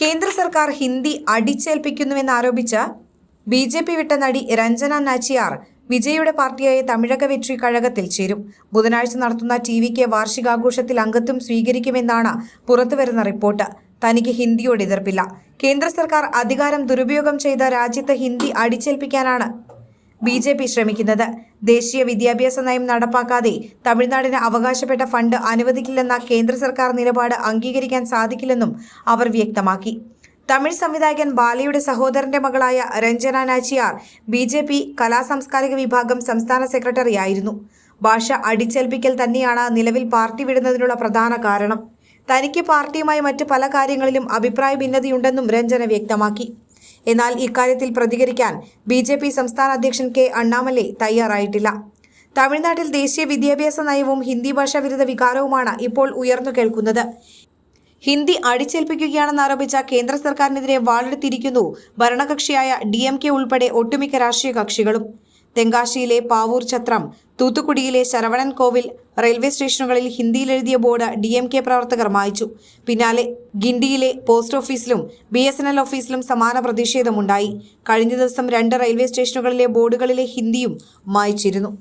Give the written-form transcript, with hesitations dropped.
കേന്ദ്ര സർക്കാർ ഹിന്ദി അടിച്ചേൽപ്പിക്കുന്നുവെന്നാരോപിച്ച് ബി.ജെ.പി. വിട്ട നടി രഞ്ജന നാച്ചിയാർ വിജയുടെ പാർട്ടിയായ തമിഴക വെട്രി കഴകത്തിൽ ചേരും. ബുധനാഴ്ച നടത്തുന്ന ടി.വി.കെ വാർഷികാഘോഷത്തിൽ അംഗത്വം സ്വീകരിക്കുമെന്നാണ് പുറത്തുവരുന്ന റിപ്പോർട്ട്. തനിക്ക് ഹിന്ദിയോട് എതിർപ്പില്ല. കേന്ദ്ര സർക്കാർ അധികാരം ദുരുപയോഗം ചെയ്ത രാജ്യത്ത് ഹിന്ദി അടിച്ചേൽപ്പിക്കാനാണ് ബി.ജെ.പി. ശ്രമിക്കുന്നത്. ദേശീയ വിദ്യാഭ്യാസ നയം നടപ്പാക്കാതെ തമിഴ്നാടിന് അവകാശപ്പെട്ട ഫണ്ട് അനുവദിക്കില്ലെന്ന കേന്ദ്ര സർക്കാർ നിലപാട് അംഗീകരിക്കാൻ സാധിക്കില്ലെന്നും അവർ വ്യക്തമാക്കി. തമിഴ് സംവിധായകൻ ബാലയുടെ സഹോദരന്റെ മകളായ രഞ്ജന നാച്ചിയാർ ബി.ജെ.പി. കലാസാംസ്കാരിക വിഭാഗം സംസ്ഥാന സെക്രട്ടറിയായിരുന്നു. ഭാഷ അടിച്ചേൽപ്പിക്കൽ തന്നെയാണ് നിലവിൽ പാർട്ടി വിടുന്നതിനുള്ള പ്രധാന കാരണം. തനിക്ക് പാർട്ടിയുമായി മറ്റ് പല കാര്യങ്ങളിലും അഭിപ്രായ ഭിന്നതയുണ്ടെന്നും രഞ്ജന വ്യക്തമാക്കി. എന്നാൽ ഇക്കാര്യത്തിൽ പ്രതികരിക്കാൻ ബി.ജെ.പി. സംസ്ഥാന അധ്യക്ഷൻ കെ അണ്ണാമലൈ തയ്യാറായിട്ടില്ല. തമിഴ്നാട്ടിൽ ദേശീയ വിദ്യാഭ്യാസ നയവും ഹിന്ദി ഭാഷാ വിരുദ്ധ വികാരവുമാണ് ഇപ്പോൾ ഉയർന്നു കേൾക്കുന്നത്. ഹിന്ദി അടിച്ചേൽപ്പിക്കുകയാണെന്നാരോപിച്ച കേന്ദ്ര സർക്കാരിനെതിരെ വാളെടുത്തിരിക്കുന്നു ഭരണകക്ഷിയായ DMK ഉൾപ്പെടെ ഒട്ടുമിക്ക രാഷ്ട്രീയ കക്ഷികളും. തെങ്കാശിയിലെ പാവൂർ ഛത്രം, തൂത്തുക്കുടിയിലെ ശരവണൻ കോവിൽ റെയിൽവേ സ്റ്റേഷനുകളിൽ ഹിന്ദിയിൽ എഴുതിയ ബോർഡ് DMK പ്രവർത്തകർ മായ്ച്ചു. പിന്നാലെ ഗിണ്ടിയിലെ പോസ്റ്റ് ഓഫീസിലും BSNL ഓഫീസിലും സമാന പ്രതിഷേധമുണ്ടായി. കഴിഞ്ഞ ദിവസം 2 റെയിൽവേ സ്റ്റേഷനുകളിലെ ബോർഡുകളിലെ ഹിന്ദിയും മായ്ച്ചിരുന്നു.